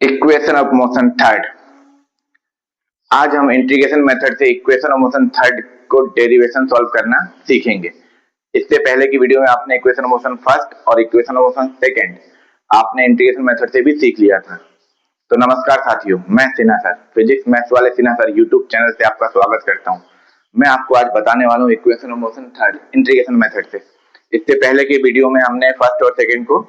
Equation of motion third. आज हम integration method से इक्वेशन ऑफ मोशन थर्ड को डेरिवेशन सॉल्व करना सीखेंगे। इससे पहले की वीडियो में आपने इक्वेशन ऑफ मोशन फर्स्ट और इक्वेशन ऑफ मोशन सेकंड आपने इंटीग्रेशन मेथड से भी सीख लिया था। तो नमस्कार साथियों, मैं सिन्हा सर, फिजिक्स मैथ्स वाले सिन्हा सर यूट्यूब चैनल से आपका स्वागत करता हूँ। मैं आपको आज बताने वाला हूँ equation of motion third integration method से। इससे पहले के वीडियो में हमने फर्स्ट और सेकंड को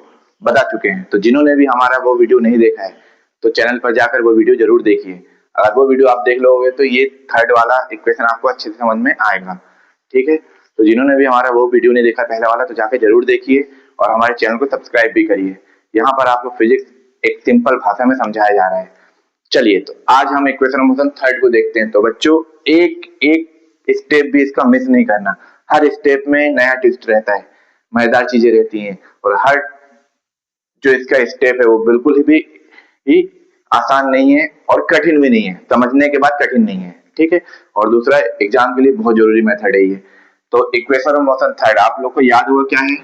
बता चुके हैं, तो जिन्होंने भी हमारा वो वीडियो नहीं देखा है तो चैनल पर जाकर वो वीडियो जरूर देखिए। अगर वो वीडियो आप देख लोगे तो ये थर्ड वाला इक्वेशन आपको अच्छे से समझ में आएगा। ठीक है, तो जिन्होंने भी हमारा वो वीडियो नहीं देखा पहला वाला तो जाकर जरूर देखिए और हमारे चैनल को सब्सक्राइब भी करिए। यहाँ पर आपको फिजिक्स एक सिंपल भाषा में समझाया जा रहा है। चलिए, तो आज हम इक्वेशन ऑफ मोशन थर्ड को देखते हैं। तो बच्चों, एक एक स्टेप भी इसका मिस नहीं करना। हर स्टेप में नया ट्विस्ट रहता है, मजेदार चीजें रहती हैं और हर जो इसका स्टेप है वो बिल्कुल ही आसान नहीं है और कठिन भी नहीं है, समझने के बाद कठिन नहीं है। ठीक है, और दूसरा एग्जाम के लिए बहुत जरूरी मेथड है ये। तो इक्वेशन ऑफ मोशन थर्ड आप लोग को याद हुआ क्या है?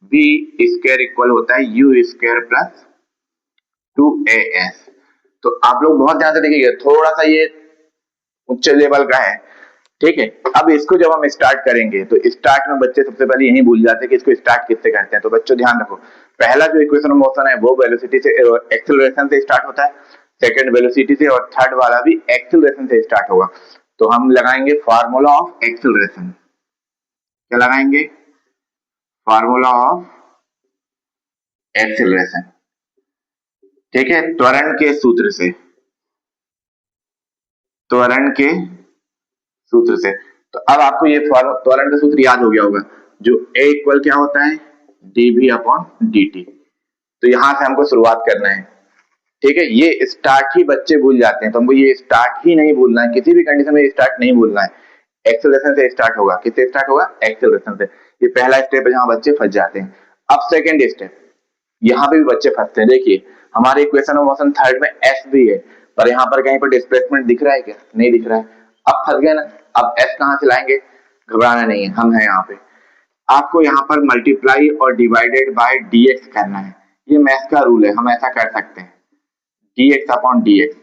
बी स्क्वायर इक्वल होता है यू स्क्वायर प्लस 2as। तो आप लोग बहुत ध्यान से देखिएगा, थोड़ा सा ये उच्च लेवल का है। ठीक है, अब इसको जब हम स्टार्ट करेंगे तो स्टार्ट में बच्चे सबसे पहले यही भूल जाते हैं कि इसको स्टार्ट किससे करते हैं। तो बच्चों ध्यान रखो, पहला जो इक्वेशन ऑफ मोशन है वो वेलोसिटी से एक्सेलरेशन से स्टार्ट होता है, सेकंड वेलोसिटी से, और थर्ड वाला भी एक्सेलरेशन से स्टार्ट होगा। तो हम लगाएंगे फार्मूला ऑफ एक्सेलरेशन। क्या लगाएंगे? Formula of acceleration. ठीक है, त्वरण के सूत्र से, त्वरण के सूत्र से। तो अब आपको ये त्वरण का सूत्र याद हो गया होगा, जो A इक्वल क्या होता है? dv upon dt। तो यहां से हमको शुरुआत करना है। ठीक है, ये स्टार्ट ही बच्चे भूल जाते हैं, तो हमको ये स्टार्ट ही नहीं भूलना है, किसी भी कंडीशन में स्टार्ट नहीं भूलना है। एक्सेलरेशन से स्टार्ट होगा। किससे स्टार्ट होगा? एक्सेलरेशन से। ये पहला स्टेप है जहां बच्चे फंस जाते हैं। अब सेकेंड स्टेप, यहाँ पे भी बच्चे फंसते हैं। देखिए, हमारे इक्वेशन ऑफ मोशन थर्ड में एस भी है, पर यहाँ पर कहीं पर डिस्प्लेसमेंट दिख रहा है क्या? नहीं दिख रहा है। अब फंस गए ना। अब एस कहाँ से लाएंगे? घबराना नहीं है, हम हैं यहाँ पे। आपको यहाँ पर मल्टीप्लाई और डिवाइडेड बाय डीएक्स करना है। ये मैथ्स का रूल है, हम ऐसा कर सकते हैं। डीएक्स अपॉन डीएक्स,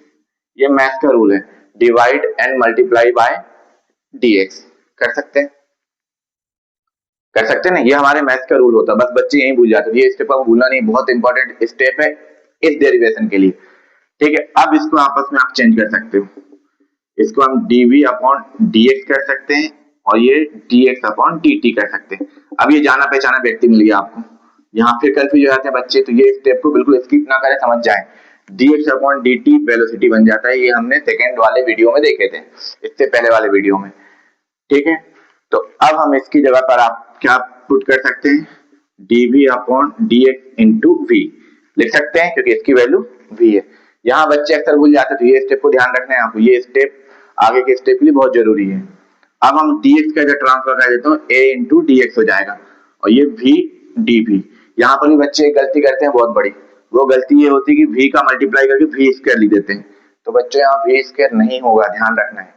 ये मैथ्स का रूल है। Divide and multiply by d x कर सकते हैं, कर सकते हैं ना। ये हमारे मैथ्स का रूल होता है, बस बच्चे यही भूल जाते हैं। ये स्टेप आपको भूलना नहीं, बहुत इंपॉर्टेंट स्टेप है इस डेरिवेशन के लिए। ठीक है, अब इसको आपस में आप चेंज कर सकते हो। इसको हम dv अपॉन dx कर सकते हैं और ये dx अपॉन dt कर सकते हैं। अब ये जाना पहचाना व्यक्ति मिल गया आपको, यहाँ फिर कंफ्यूज हो जाते हैं बच्चे, तो ये स्टेप को बिल्कुल स्किप ना करें, समझ जाए। dx अपॉन dt वेलोसिटी बन जाता है। ये हमने सेकेंड वाले वीडियो में देखे थे, इससे पहले वाले वीडियो में। ठीक है, तो अब हम इसकी जगह पर आप क्या पुट कर सकते हैं? dv upon dx into v लिख सकते हैं, क्योंकि इसकी वैल्यू v है। यहाँ बच्चे अक्सर भूल जाते हैं, तो ये स्टेप को ध्यान रखना है आपको। ये स्टेप आगे के स्टेप के लिए बहुत जरूरी है। अब हम dx का जब ट्रांसफर कर देते हैं a इंटू dx हो जाएगा और ये v dv। यहाँ पर भी बच्चे एक गलती करते हैं बहुत बड़ी, वो गलती ये होती है कि v का मल्टीप्लाई करके v स्क्वायर लिख देते हैं। तो बच्चों यहाँ v स्क्वायर नहीं होगा, ध्यान रखना है,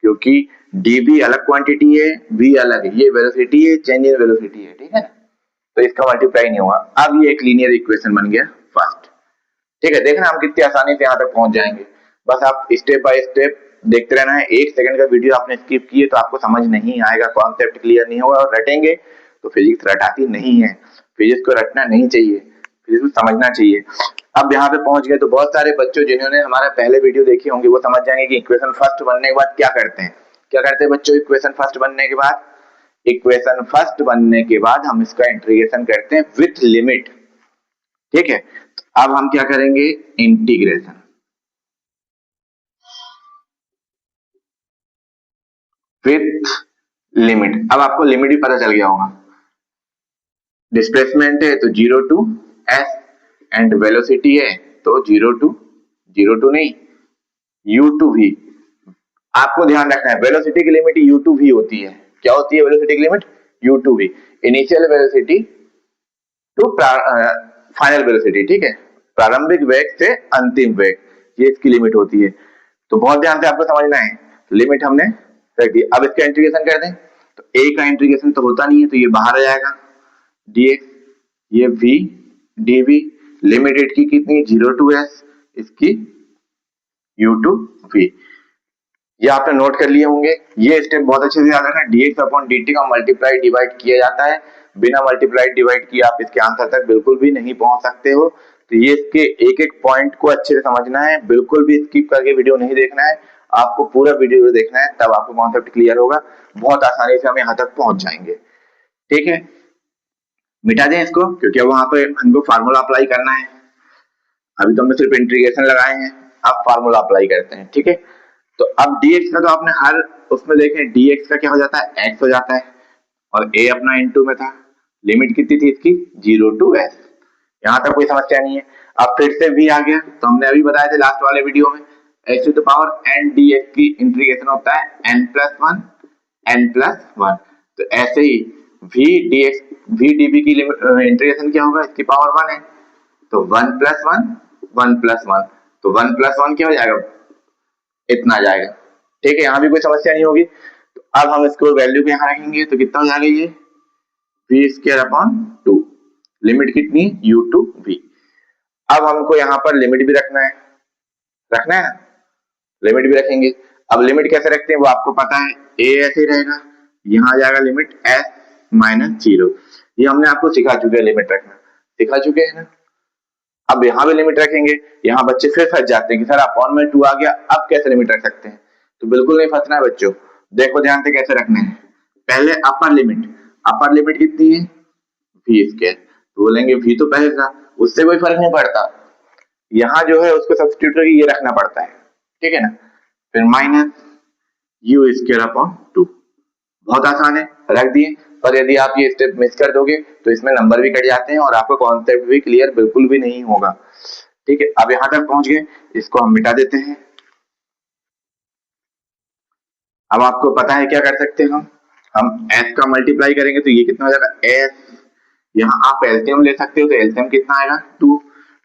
क्योंकि dv अलग क्वांटिटी है, v अलग है। ये वेलोसिटी है, चेंज इन वेलोसिटी है। ठीक है ना, तो इसका मल्टीप्लाई नहीं होगा। अब ये एक लीनियर इक्वेशन बन गया फर्स्ट। ठीक है, देखना हम कितनी आसानी से यहाँ तक पहुंच जाएंगे। बस आप स्टेप बाय स्टेप देखते रहना है। एक सेकंड का वीडियो आपने स्किप किए तो आपको समझ नहीं आएगा, कॉन्सेप्ट क्लियर नहीं होगा, और रटेंगे तो फिजिक्स रटाती नहीं है। फिजिक्स को रटना नहीं चाहिए, फिजिक्स को समझना चाहिए। अब यहाँ पे पहुंच गए तो बहुत सारे बच्चों जिन्होंने हमारा पहले वीडियो देखे होंगे वो समझ जाएंगे कि इक्वेशन फर्स्ट बनने के बाद क्या करते हैं। क्या करते हैं बच्चों? इक्वेशन फर्स्ट बनने के बाद, इक्वेशन फर्स्ट बनने के बाद हम इसका इंटीग्रेशन करते हैं विथ लिमिट। ठीक है, अब हम क्या करेंगे? Integration with limit. अब आपको लिमिट भी पता चल गया होगा। डिस्प्लेसमेंट है तो 0 टू s एंड वेलोसिटी है तो 0 टू नहीं, u टू v। आपको ध्यान रखना है, वेलोसिटी की लिमिट u टू v होती है। क्या होती है वेलोसिटी की limit? u to v, initial velocity to final velocity. ठीक है, प्रारंभिक वेग से अंतिम वेग, ये इसकी लिमिट होती है। तो बहुत ध्यान से आपको समझना है। लिमिट हमने रख दी। अब इसका इंटीग्रेशन कर दें तो a का इंटीग्रेशन तो होता नहीं है, तो ये बाहर आ जाएगा dx, ये v dv। लिमिट की कितनी? 0 टू s, इसकी u2v। ये आपने नोट कर लिए होंगे। ये स्टेप बहुत अच्छे से याद रखना, dx अपॉन dt का मल्टीप्लाई डिवाइड किया जाता है। बिना मल्टीप्लाई डिवाइड किए आप इसके आंसर तक बिल्कुल भी नहीं पहुंच सकते हो। तो ये इसके एक एक पॉइंट को अच्छे से समझना है, बिल्कुल भी स्किप करके वीडियो नहीं देखना है, आपको पूरा वीडियो देखना है, तब आपको कॉन्सेप्ट क्लियर होगा। बहुत आसानी से हम यहाँ तक पहुंच जाएंगे। ठीक है, मिटा दें इसको, क्योंकि अब वहां पे हमको फार्मूला अप्लाई करना है। अभी तो हमने सिर्फ इंटीग्रेशन लगाए हैं, अब फार्मूला अप्लाई करते हैं। ठीक है, तो अब dx का तो आपने हर उसमें देखें, dx का क्या हो जाता है, x हो जाता है, और a अपना इनटू में था। लिमिट कितनी थी इसकी, 0 to s। यहाँ तक कोई समस्या नहीं है। अब फिर से v आ गया, तो हमने अभी बताया थे लास्ट वाले वीडियो में, x to the power n dx की इंटीग्रेशन होता है n प्लस 1 n प्लस 1। तो ऐसे ही v db की इंटीग्रेशन क्या होगा, इसकी पावर 1 है, तो 1 प्लस 1 1 प्लस 1, तो 1 प्लस 1 क्या हो जाएगा, इतना आ जाएगा। ठीक है, यहाँ भी कोई समस्या नहीं होगी। तो अब हम इसको वैल्यू को यहाँ रखेंगे, तो कितना हो जाएगा ये v स्क्वायर अपॉन 2। लिमिट कितनी, u टू v। अब हमको यहाँ पर लिमिट भी रखना है ना, लिमिट भी रखेंगे। अब लिमिट कैसे रखते हैं वो आपको पता है, a ऐसे ही रहेगा, यहाँ आ जाएगा लिमिट s माइनस 0। ये हमने आपको सिखा चुके हैं, लिमिट रखना सिखा चुके हैं ना। अब यहाँ भी लिमिट रखेंगे, यहाँ बच्चे फिर फंस जाते हैं कि सर अपॉन में 2 आ गया, अब कैसे लिमिट रख सकते हैं। तो बिल्कुल नहीं फंसना है बच्चों, देखो ध्यान से कैसे रखने हैं। पहले अपर लिमिट कितनी है, v स्क्वायर, तो बोलेंगे v तो पहले था, उससे कोई फर्क नहीं पड़ता, यहाँ जो है उसको सब्स्टिट्यूट करके ये रखना पड़ता है। ठीक है ना, फिर माइनस u स्क्वायर अपॉन 2। बहुत आसान है, रख दिए। पर यदि आप ये स्टेप मिस कर दोगे तो इसमें नंबर भी कट जाते हैं और आपका कॉन्सेप्ट भी क्लियर बिल्कुल भी नहीं होगा। ठीक है, अब यहां तक पहुंच गए, इसको हम मिटा देते हैं। अब आपको पता है क्या कर सकते हैं, हम s का मल्टीप्लाई करेंगे तो ये कितना हो जाएगा s। यहाँ आप एलसीएम ले सकते हो, तो एलसीएम कितना आएगा 2।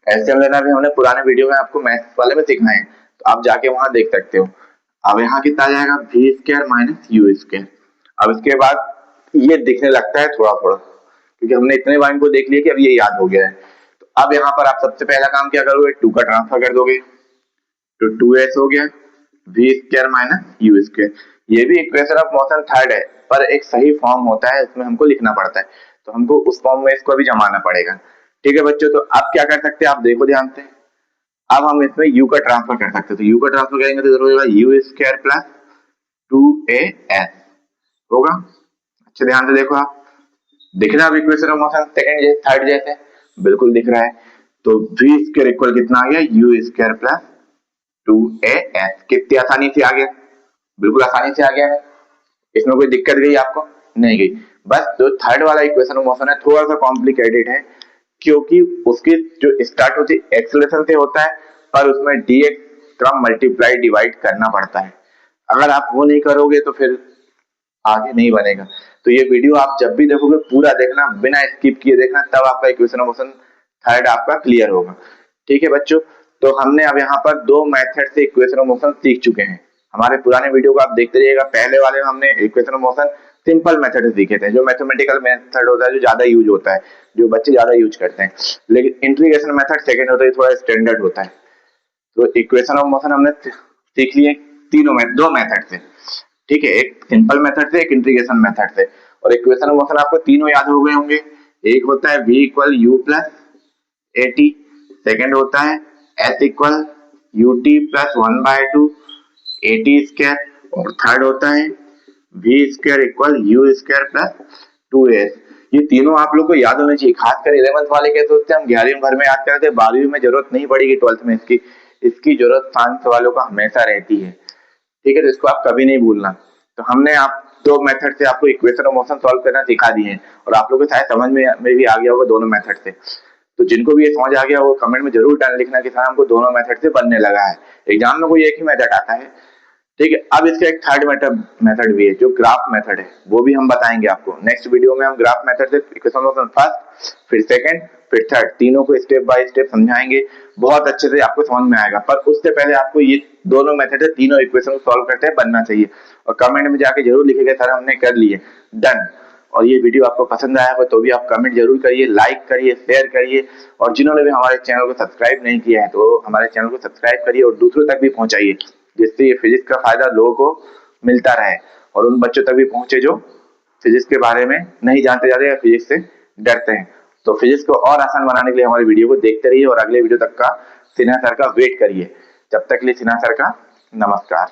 एलसीएम लेना भी हमने पुराने वीडियो में आपको मैथ्स वाले में सिखाए हैं, तो आप जाके वहां देख सकते हो। अब यहाँ कितना आ जाएगा, v square minus u square. अब इसके बाद ये दिखने लगता है थोड़ा थोड़ा, क्योंकि हमने इतने बार इनको देख लिया कि अब ये याद हो गया है। तो अब यहाँ पर आप सबसे पहला काम क्या करोगे, 2 का ट्रांसफर कर दोगे, तो 2s हो गया, v square minus u square. ये भी इक्वेशन ऑफ मोशन थर्ड है, पर एक सही फॉर्म होता है, इसमें हमको लिखना पड़ता है, तो हमको उस फॉर्म में इसको भी जमाना पड़ेगा। ठीक है बच्चों, तो अब क्या कर सकते हैं, आप देखो ध्यान से। अब हम इसमें u का ट्रांसफर कर सकते हैं, तो u का ट्रांसफर करेंगे तो होगा u स्क्वायर प्लस 2as होगा। अच्छे ध्यान से देखो, आप दिख रहा है इक्वेशन ऑफ मोशन सेकंड जैसे थर्ड जैसे, बिल्कुल दिख रहा है। तो v स्क्वायर इक्वल कितना आ गया, u स्क्वायर प्लस 2as। कितनी आसानी से आ गया, बिल्कुल आसानी से आ गया है। इसमें कोई दिक्कत गई आपको, नहीं गई। बस जो थर्ड वाला इक्वेशन ऑफ मोशन है थोड़ा सा कॉम्प्लिकेटेड है, क्योंकि उसकी जो स्टार्ट होती है एक्सेलरेशन से होता है, पर उसमें dx का मल्टीप्लाई डिवाइड करना पड़ता है। अगर आप वो नहीं करोगे तो फिर आगे नहीं बनेगा। तो ये वीडियो आप जब भी देखोगे पूरा देखना, बिना स्किप किए देखना, तब आपका इक्वेशन ऑफ मोशन थर्ड आपका क्लियर होगा। ठीक है बच्चों, तो हमने अब यहाँ पर 2 मेथड से इक्वेशन ऑफ मोशन सीख चुके हैं। हमारे पुराने वीडियो को आप देखते रहिएगा, पहले वाले में हमने equation of motion simple method सीखे थे, जो मैथमेटिकल मेथड होता है, जो ज्यादा यूज होता है, जो बच्चे ज्यादा यूज करते हैं। लेकिन इंटीग्रेशन मेथड सेकंड होता है, थोड़ा स्टैंडर्ड होता है। तो इक्वेशन ऑफ मोशन हमने सीख लिए दो मेथड से। ठीक है, एक सिंपल मेथड से, एक इंटीग्रेशन मेथड से। और इक्वेशन ऑफ मोशन आपको तीनों याद हो गए होंगे। एक होता है v equal u plus at, second होता है s equal ut plus 1/2 at square, और थर्ड होता है v square equal u square plus 2s। ये तीनों आप लोग को याद होने चाहिए, खासकर 11th वाले कैसे होते हैं, हम 11वीं भर में याद करते हैं, 12वीं में जरूरत नहीं पड़ेगी, 12th में इसकी जरूरत साइंस वालों को हमेशा रहती है। ठीक है, तो इसको आप कभी नहीं भूलना। तो हमने आप 2 मेथड से आपको इक्वेशन ऑफ मोशन सॉल्व करना सिखा दिए हैं, और आप लोगों को शायद समझ में भी आ गया होगा दोनों मेथड से। तो जिनको भी ये समझ आ गया वो कमेंट में जरूर लिखना कि सर हमको दोनों मेथड से बनने लगा है। एग्जाम में कोई एक ही मेथड आता है। ठीक है, अब इसका एक थर्ड मेथड भी है, जो ग्राफ मेथड है, वो भी हम बताएंगे आपको नेक्स्ट वीडियो में। हम ग्राफ मेथड से इक्वेशन ऑफ मोशन फर्स्ट, फिर सेकंड, फिर थर्ड, तीनों को स्टेप बाय स्टेप समझाएंगे, बहुत अच्छे से आपको समझ में आएगा। पर उससे पहले आपको ये दोनों मेथड से तीनों इक्वेशन को सॉल्व करते हैं बनना चाहिए, और कमेंट में जाके जरूर लिखिएगा सर हमने कर लिए, डन। और ये वीडियो आपको पसंद आया हो तो भी आप कमेंट जरूर करिए, लाइक करिए, शेयर करिए, और जिन्होंने भी हमारे चैनल को सब्सक्राइब नहीं किया है तो हमारे चैनल को सब्सक्राइब करिए और दूसरों तक भी पहुंचाइए, जिससे ये फिजिक्स का फायदा लोगों को मिलता रहे और उन बच्चों तक भी पहुंचे जो फिजिक्स के बारे में नहीं जानते जाते या फिजिक्स से डरते हैं। तो फिजिक्स को और आसान बनाने के लिए हमारी वीडियो को देखते रहिए और अगले वीडियो तक का सिन्हा सर का वेट करिए। जब तक के लिए सिन्हा सर का नमस्कार।